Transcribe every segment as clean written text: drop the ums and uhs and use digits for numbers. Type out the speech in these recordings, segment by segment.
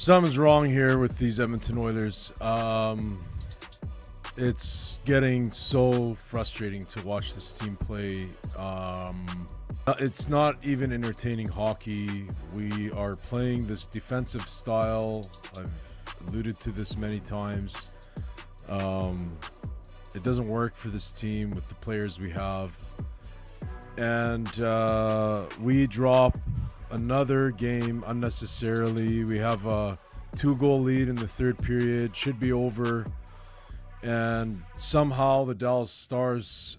Something's wrong here with these Edmonton Oilers. It's getting so frustrating to watch this team play. It's not even entertaining hockey. We are playing this defensive style. I've alluded to this many times. It doesn't work for this team with the players we have. And we drop another game unnecessarily. We have a 2-goal lead in the third period. Should be over. And somehow the Dallas Stars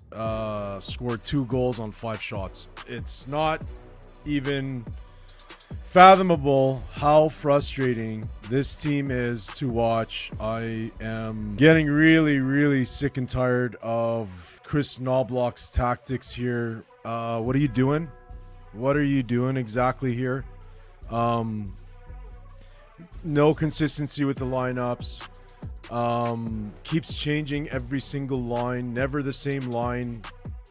scored 2 goals on 5 shots. It's not even fathomable how frustrating this team is to watch. I am getting really sick and tired of Chris Knoblauch's tactics here. What are you doing? What are you doing exactly here? No consistency with the lineups. Keeps changing every single line. Never the same line.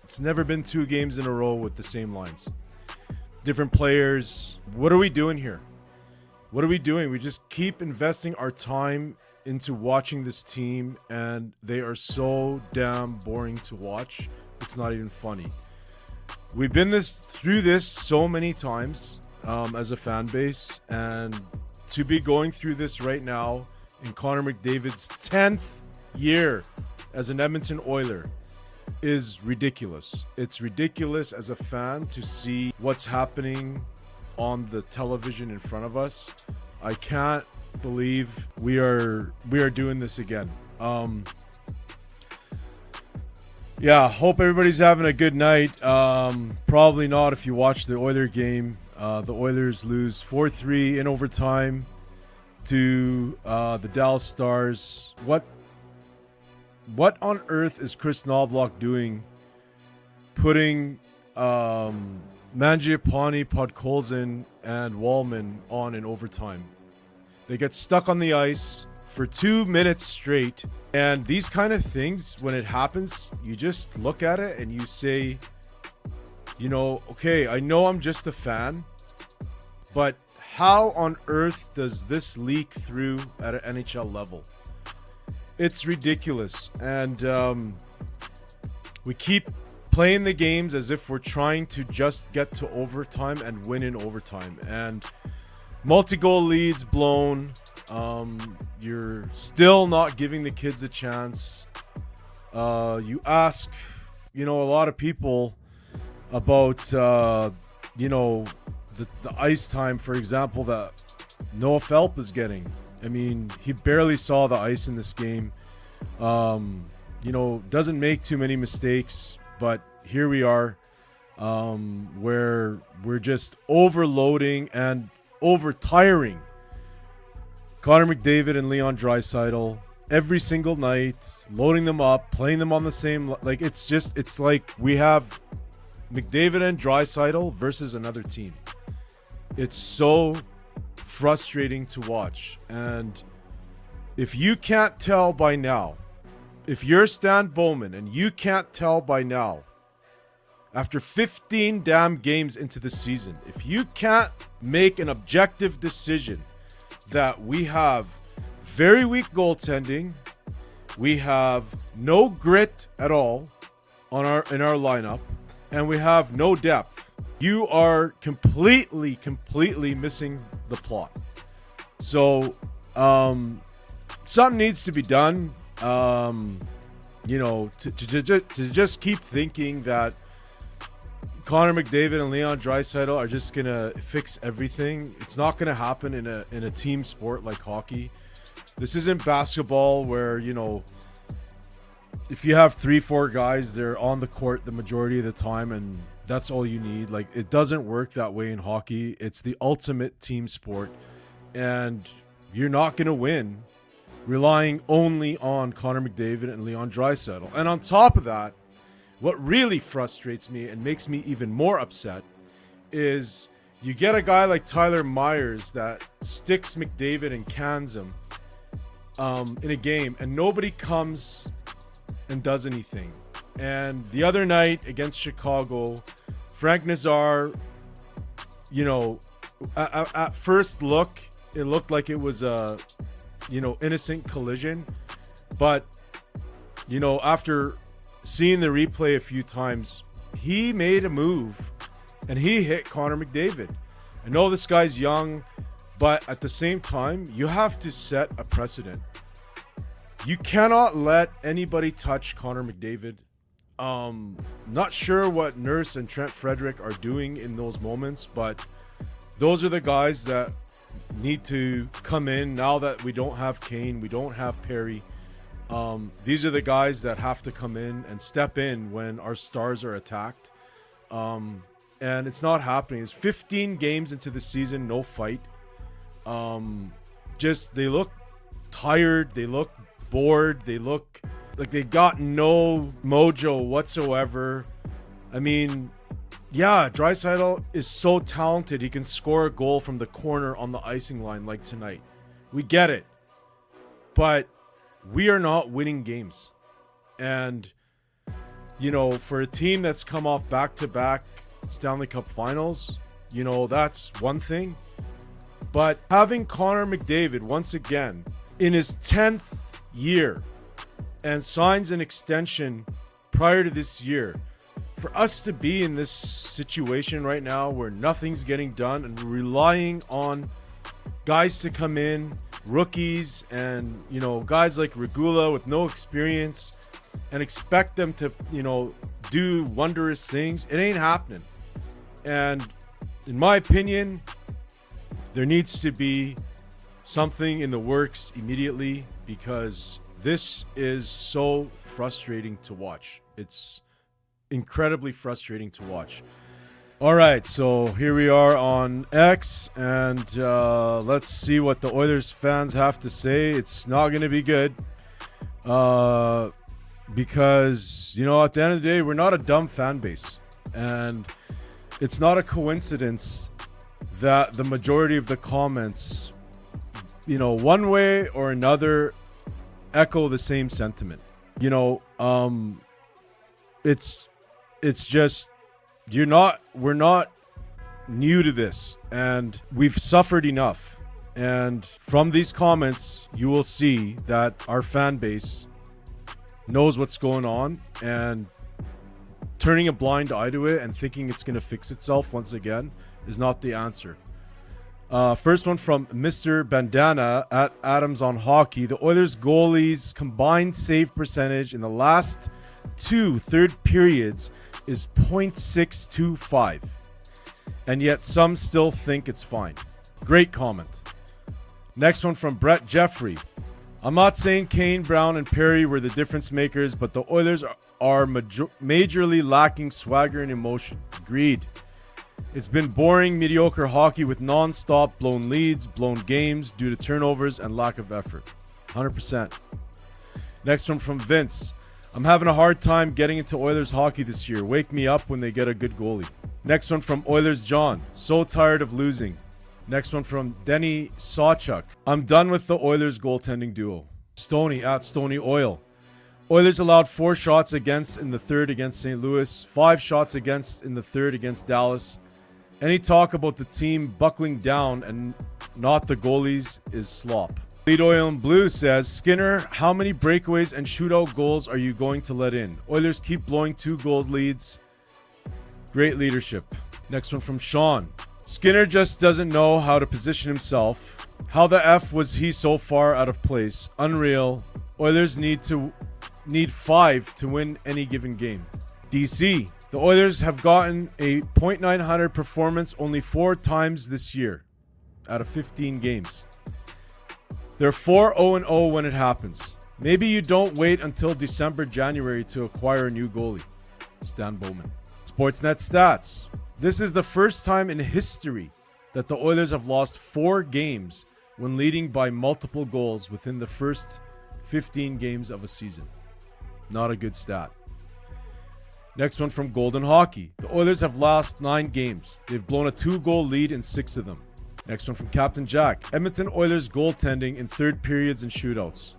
It's never been 2 games in a row with the same lines. Different players. What are we doing here? What are we doing? We just keep investing our time into watching this team, and they are so damn boring to watch. It's not even funny. We've been through this so many times as a fan base, and to be going through this right now in Connor McDavid's 10th year as an Edmonton Oiler is ridiculous. It's ridiculous as a fan to see what's happening on the television in front of us. I can't believe we are doing this again. Yeah, hope everybody's having a good night. Probably not if you watch the Oiler game. The Oilers lose 4-3 in overtime to the Dallas Stars. What on earth is Chris Knoblauch doing putting Mangiapane, Podkolzin, and Wallman on in overtime? They get stuck on the ice for 2 minutes straight. And these kind of things, when it happens, you just look at it and you say, you know, okay, I know I'm just a fan, but how on earth does this leak through at an NHL level? It's ridiculous. And we keep playing the games as if we're trying to just get to overtime and win in overtime. And multi-goal leads blown. You're still not giving the kids a chance. You ask, a lot of people about, the ice time, for example, that Noah Phelps is getting. I mean, he barely saw the ice in this game. Doesn't make too many mistakes, but here we are, where we're just overloading and overtiring Connor McDavid and Leon Draisaitl every single night, loading them up, playing them on the same, it's like we have McDavid and Draisaitl versus another team. It's so frustrating to watch. And if you can't tell by now, if you're Stan Bowman and you can't tell by now, after 15 damn games into the season, if you can't make an objective decision that we have very weak goaltending, we have no grit at all in our lineup, and we have no depth, you are completely missing the plot. So something needs to be done. To just keep thinking that Connor McDavid and Leon Draisaitl are just gonna fix everything. It's not gonna happen in a team sport like hockey. This isn't basketball where, if you have 3-4 guys, they're on the court the majority of the time and that's all you need. Like, it doesn't work that way in hockey. It's the ultimate team sport, and you're not gonna win relying only on Connor McDavid and Leon Draisaitl. And on top of that, what really frustrates me and makes me even more upset is you get a guy like Tyler Myers that sticks McDavid and cans him in a game, and nobody comes and does anything. And the other night against Chicago, Frank Nazar, at first look, it looked like it was a, innocent collision. But, after seeing the replay a few times, he made a move and he hit Connor McDavid. I know this guy's young, but at the same time, you have to set a precedent. You cannot let anybody touch Connor McDavid. Not sure what Nurse and Trent Frederick are doing in those moments, but those are the guys that need to come in now that we don't have Kane, we don't have Perry. These are the guys that have to come in and step in when our stars are attacked. And it's not happening. It's 15 games into the season, no fight. They look tired, they look bored, they look like they got no mojo whatsoever. I mean, yeah, Draisaitl is so talented. He can score a goal from the corner on the icing line like tonight. We get it. But we are not winning games. And, for a team that's come off back-to-back Stanley Cup finals, that's one thing. But having Connor McDavid once again in his 10th year and signs an extension prior to this year, for us to be in this situation right now where nothing's getting done and relying on guys to come in, rookies and, guys like Regula with no experience, and expect them to, do wondrous things, it ain't happening. And in my opinion, there needs to be something in the works immediately, because this is so frustrating to watch. It's incredibly frustrating to watch. All right, so here we are on X, and let's see what the Oilers fans have to say. It's not going to be good, because, at the end of the day, we're not a dumb fan base. And it's not a coincidence that the majority of the comments, one way or another, echo the same sentiment. It's just, we're not new to this, and we've suffered enough. And from these comments, you will see that our fan base knows what's going on, and turning a blind eye to it and thinking it's going to fix itself once again is not the answer. First one from Mr. Bandana at Adams on Hockey. The Oilers goalies' combined save percentage in the last two third periods is .625, and yet some still think it's fine. Great comment. Next one from Brett Jeffrey. I'm not saying Kane, Brown, and Perry were the difference makers, but the Oilers are majorly lacking swagger and emotion. Agreed. It's been boring, mediocre hockey with non-stop blown leads, blown games due to turnovers and lack of effort. 100%. Next one from Vince. I'm having a hard time getting into Oilers hockey this year. Wake me up when they get a good goalie. Next one from Oilers John. So tired of losing. Next one from Denny Sawchuk. I'm done with the Oilers goaltending duo. Stoney at Stoney Oil. Oilers allowed 4 shots against in the third against St. Louis, 5 shots against in the third against Dallas. Any talk about the team buckling down and not the goalies is slop. Lead Oil and Blue says, Skinner, how many breakaways and shootout goals are you going to let in? Oilers keep blowing 2 goals leads. Great leadership. Next one from Sean. Skinner just doesn't know how to position himself. How the F was he so far out of place? Unreal. Oilers need 5 to win any given game. DC. The Oilers have gotten a .900 performance only 4 times this year out of 15 games. They're 4-0-0 when it happens. Maybe you don't wait until December, January to acquire a new goalie. Stan Bowman. Sportsnet stats. This is the first time in history that the Oilers have lost 4 games when leading by multiple goals within the first 15 games of a season. Not a good stat. Next one from Golden Hockey. The Oilers have lost 9 games. They've blown a 2-goal lead in 6 of them. Next one from Captain Jack. Edmonton Oilers goaltending in third periods and shootouts.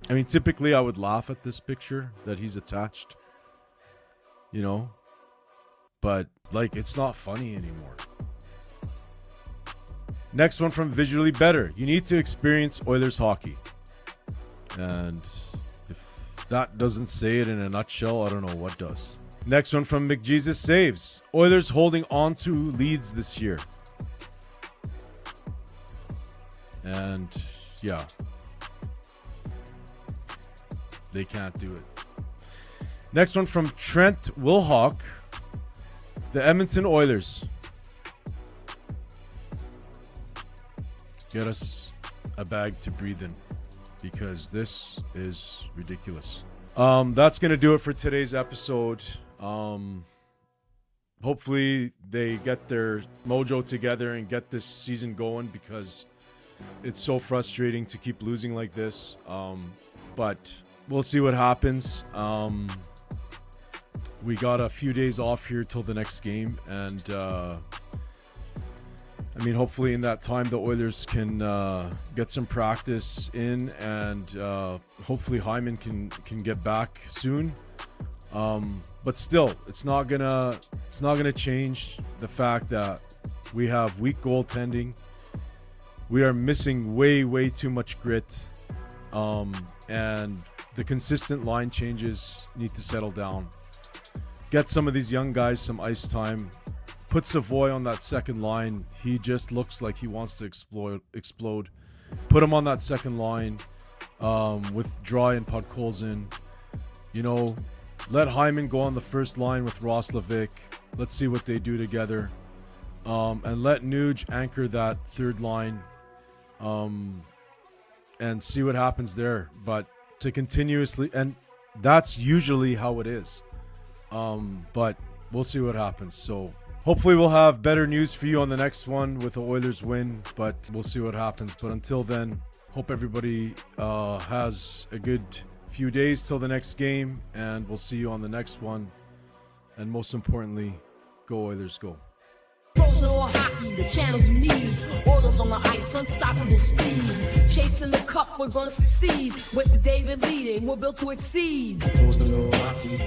I mean, typically I would laugh at this picture that he's attached. But, it's not funny anymore. Next one from Visually Better. You need to experience Oilers hockey. And if that doesn't say it in a nutshell, I don't know what does. Next one from McJesus Saves. Oilers holding on to leads this year. And yeah, they can't do it. Next one from Trent Wilhock. The Edmonton Oilers. Get us a bag to breathe in, because this is ridiculous. That's going to do it for today's episode. Hopefully they get their mojo together and get this season going, because it's so frustrating to keep losing like this. But we'll see what happens. We got a few days off here till the next game, and I mean, hopefully in that time the Oilers can get some practice in, and hopefully Hyman can get back soon. But still, it's not gonna change the fact that we have weak goaltending. We are missing way too much grit, and the consistent line changes need to settle down. Get some of these young guys some ice time. Put Savoie on that second line. He just looks like he wants to explode. Put him on that second line with Dry and Podkolzin. You know, let Hyman go on the first line with Roslovic. Let's see what they do together. And let Nuge anchor that third line, and see what happens there. But to continuously, and that's usually how it is. But we'll see what happens. So hopefully we'll have better news for you on the next one with the Oilers win, but we'll see what happens. But until then, hope everybody has a good few days till the next game, and we'll see you on the next one. And most importantly, go Oilers, go. Frozen or hockey, the channels you need. Oilers on the ice, unstoppable speed. Chasing the cup, we're gonna succeed. With David leading, we're built to exceed. Frozen or hockey,